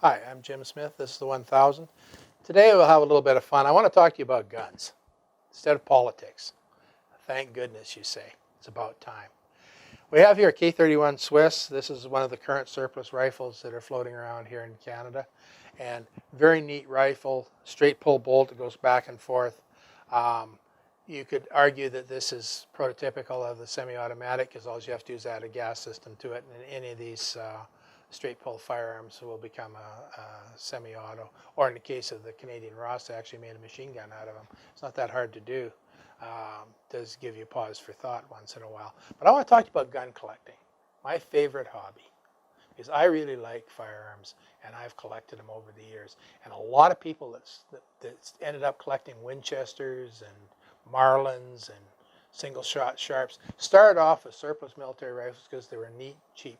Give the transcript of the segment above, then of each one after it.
Hi, I'm Jim Smith. This is the 1000. Today we'll have a little bit of fun. I want to talk to you about guns instead of politics. Thank goodness, you say. It's about time. We have here a K31 Swiss. This is one of the current surplus rifles that are floating around here in Canada. And very neat rifle, straight pull bolt that goes back and forth. Um, you could argue that this is prototypical of the semi-automatic because all you have to do is add a gas system to it, and any of these straight pull firearms will become a semi-auto. Or in the case of the Canadian Ross, they actually made a machine gun out of them. It's not that hard to do. Does give you pause for thought once in a while. But I want to talk to you about gun collecting, my favorite hobby. Because I really like firearms, and I've collected them over the years. And a lot of people that's ended up collecting Winchesters and Marlins and single-shot Sharps started off with surplus military rifles because they were neat, cheap.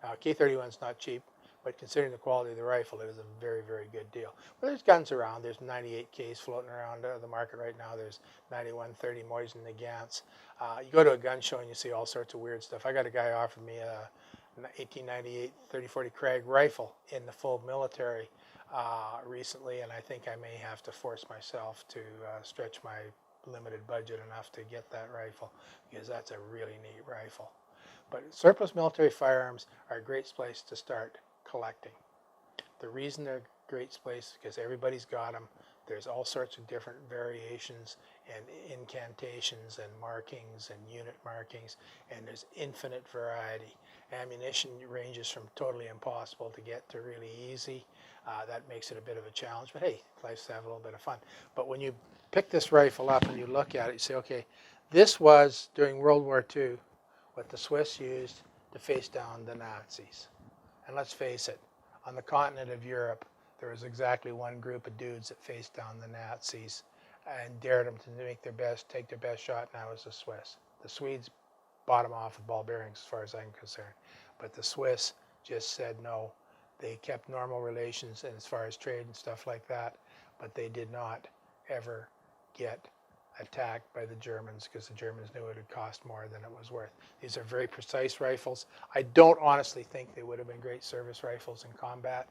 Now, K31 is not cheap, but considering the quality of the rifle, it is a very, very good deal. But there's guns around. There's 98Ks floating around the market right now. There's 9130 Mosin Nagants. You go to a gun show and you see all sorts of weird stuff. I got a guy offered me a 1898 3040 Krag rifle in the full military recently, and I think I may have to force myself to stretch my limited budget enough to get that rifle, because that's a really neat rifle. But surplus military firearms are a great place to start collecting. The reason they're a great place is because everybody's got them. There's all sorts of different variations and incantations and markings and unit markings, and there's infinite variety. Ammunition ranges from totally impossible to get to really easy. That makes it a bit of a challenge, but hey, life's to have a little bit of fun. But when you pick this rifle up and you look at it, you say, okay, this was during World War II what the Swiss used to face down the Nazis. And let's face it, on the continent of Europe, there was exactly one group of dudes that faced down the Nazis and dared them to take their best shot, and that was the Swiss. The Swedes bottom off with ball bearings as far as I'm concerned. But the Swiss just said no. They kept normal relations and as far as trade and stuff like that, but they did not ever get attacked by the Germans because the Germans knew it would cost more than it was worth. These are very precise rifles. I don't honestly think they would have been great service rifles in combat.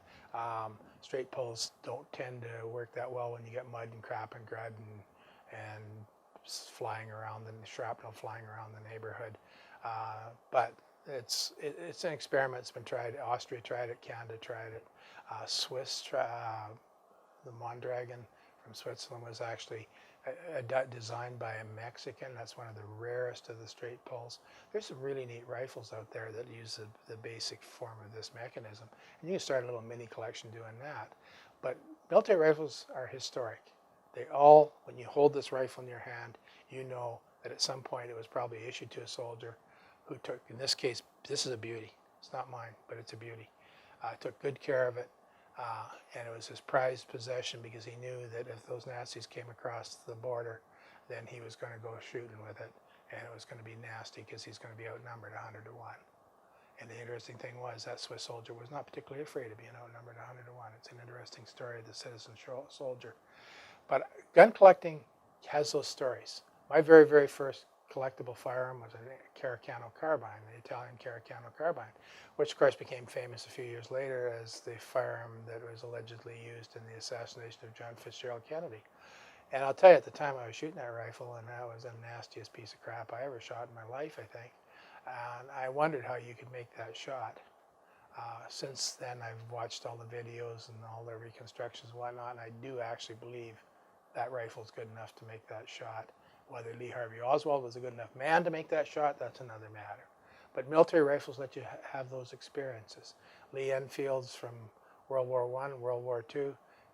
Straight pulls don't tend to work that well when you get mud and crap and crud and flying around and shrapnel flying around the neighborhood. But it's an experiment. It's been tried. Austria tried it. Canada tried it. Swiss, the Mondragon from Switzerland was actually designed by a Mexican. That's one of the rarest of the straight pulls. There's some really neat rifles out there that use the basic form of this mechanism. And you can start a little mini collection doing that. But military rifles are historic. They all, when you hold this rifle in your hand, you know that at some point it was probably issued to a soldier who took, in this case, this is a beauty. It's not mine, but it's a beauty. Took good care of it. And it was his prized possession because he knew that if those Nazis came across the border, then he was going to go shooting with it, and it was going to be nasty because he's going to be outnumbered 100 to 1. And the interesting thing was that Swiss soldier was not particularly afraid of being outnumbered 100 to 1. It's an interesting story of the citizen soldier. But gun collecting has those stories. My very, very first collectible firearm was a Caracano Carbine, the Italian Caracano Carbine, which of course became famous a few years later as the firearm that was allegedly used in the assassination of John Fitzgerald Kennedy. And I'll tell you, at the time I was shooting that rifle, and that was the nastiest piece of crap I ever shot in my life, I think. And I wondered how you could make that shot. Since then, I've watched all the videos and all the reconstructions and whatnot, and I do actually believe that rifle's good enough to make that shot. Whether Lee Harvey Oswald was a good enough man to make that shot, that's another matter. But military rifles let you have those experiences. Lee Enfields from World War I, World War II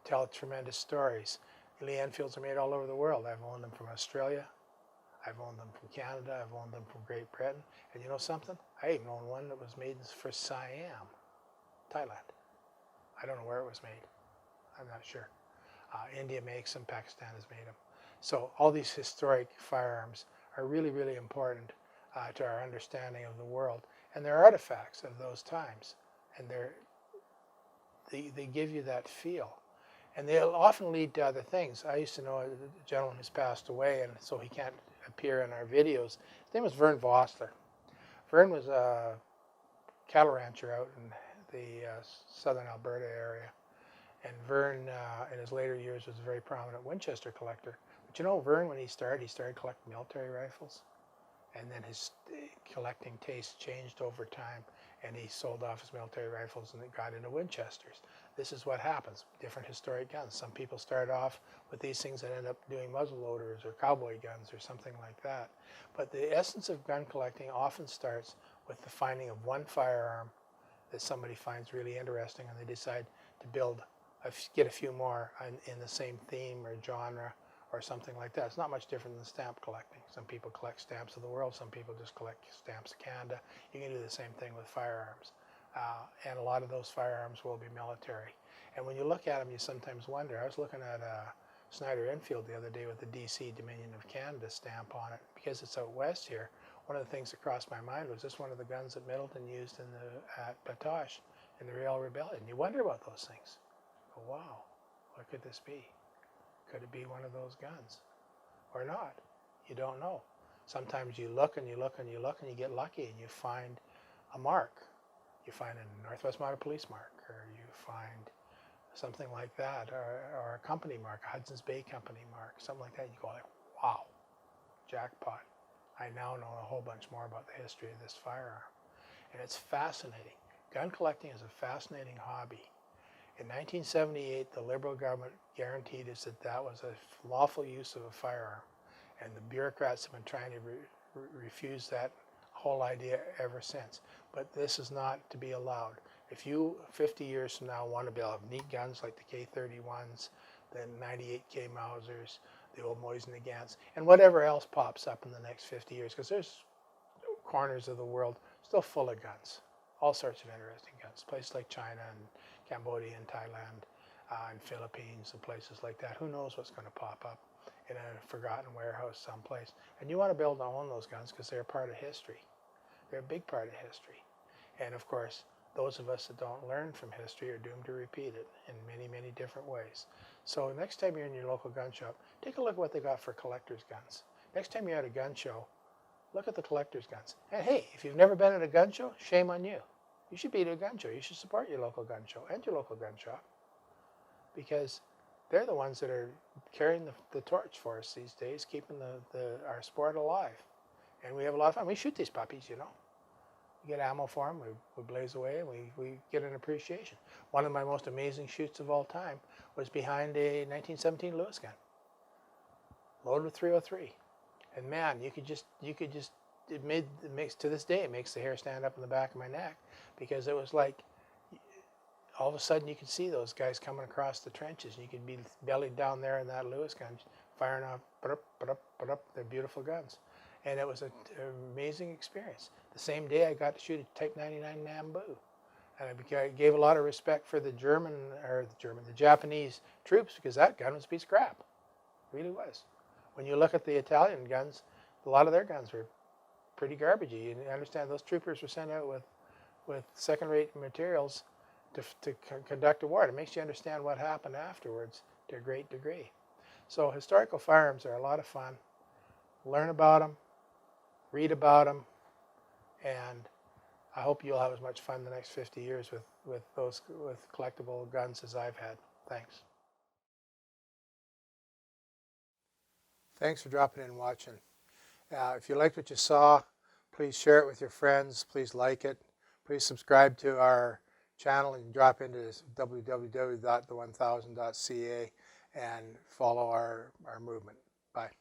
tell tremendous stories. Lee Enfields are made all over the world. I've owned them from Australia. I've owned them from Canada. I've owned them from Great Britain. And you know something? I even owned one that was made for Siam, Thailand. I don't know where it was made. I'm not sure. India makes them. Pakistan has made them. So all these historic firearms are really, really important to our understanding of the world. And they're artifacts of those times. And they give you that feel. And they'll often lead to other things. I used to know a gentleman who's passed away, and so he can't appear in our videos. His name was Vern Vossler. Vern was a cattle rancher out in the southern Alberta area. And Vern, in his later years, was a very prominent Winchester collector. But you know, Vern, when he started collecting military rifles. And then his collecting taste changed over time, and he sold off his military rifles and it got into Winchesters. This is what happens, different historic guns. Some people start off with these things and end up doing muzzle loaders or cowboy guns or something like that. But the essence of gun collecting often starts with the finding of one firearm that somebody finds really interesting, and they decide to get a few more in the same theme or genre or something like that. It's not much different than stamp collecting. Some people collect stamps of the world, some people just collect stamps of Canada. You can do the same thing with firearms. And a lot of those firearms will be military. And when you look at them, you sometimes wonder. I was looking at Snyder Enfield the other day with the DC Dominion of Canada stamp on it. Because it's out west here, one of the things that crossed my mind was this one of the guns that Middleton used at Batoche in the Riel Rebellion. You wonder about those things. Oh, wow, what could this be? Could it be one of those guns or not? You don't know. Sometimes you look and you look and you look and you get lucky and you find a mark. You find a Northwest Mounted Police mark, or you find something like that, or a company mark, a Hudson's Bay Company mark, something like that. You go like, wow, jackpot. I now know a whole bunch more about the history of this firearm. And it's fascinating. Gun collecting is a fascinating hobby. In 1978, the Liberal government guaranteed us that that was a lawful use of a firearm. And the bureaucrats have been trying to refuse that whole idea ever since. But this is not to be allowed. If you, 50 years from now, want to be able to have neat guns like the K31s, the 98K Mausers, the old Mosin Nagants, and whatever else pops up in the next 50 years, because there's corners of the world still full of guns, all sorts of interesting guns, places like China and Cambodia and Thailand and Philippines and places like that. Who knows what's going to pop up in a forgotten warehouse someplace. And you want to be able to own those guns because they're a part of history. They're a big part of history. And of course, those of us that don't learn from history are doomed to repeat it in many, many different ways. So next time you're in your local gun shop, take a look at what they got for collector's guns. Next time you're at a gun show, look at the collector's guns. And hey, if you've never been at a gun show, shame on you. You should be at a gun show. You should support your local gun show and your local gun shop, because they're the ones that are carrying the torch for us these days, keeping our sport alive. And we have a lot of fun. We shoot these puppies, you know. We get ammo for them, we blaze away, and we get an appreciation. One of my most amazing shoots of all time was behind a 1917 Lewis gun, loaded with .303. And man, you could just it makes to this day, it makes the hair stand up in the back of my neck, because it was like all of a sudden you could see those guys coming across the trenches, and you could be bellied down there in that Lewis gun, firing off, they're beautiful guns. And it was an amazing experience. The same day I got to shoot a Type 99 Nambu. And I gave a lot of respect for the Japanese troops, because that gun was a piece of crap. It really was. When you look at the Italian guns, a lot of their guns were pretty garbagey. You understand those troopers were sent out with second-rate materials to conduct a war. It makes you understand what happened afterwards to a great degree. So historical firearms are a lot of fun. Learn about them, read about them, and I hope you'll have as much fun the next 50 years with collectible guns as I've had. Thanks. Thanks for dropping in and watching. If you liked what you saw, please share it with your friends. Please like it. Please subscribe to our channel and drop into www.the1000.ca and follow our movement. Bye.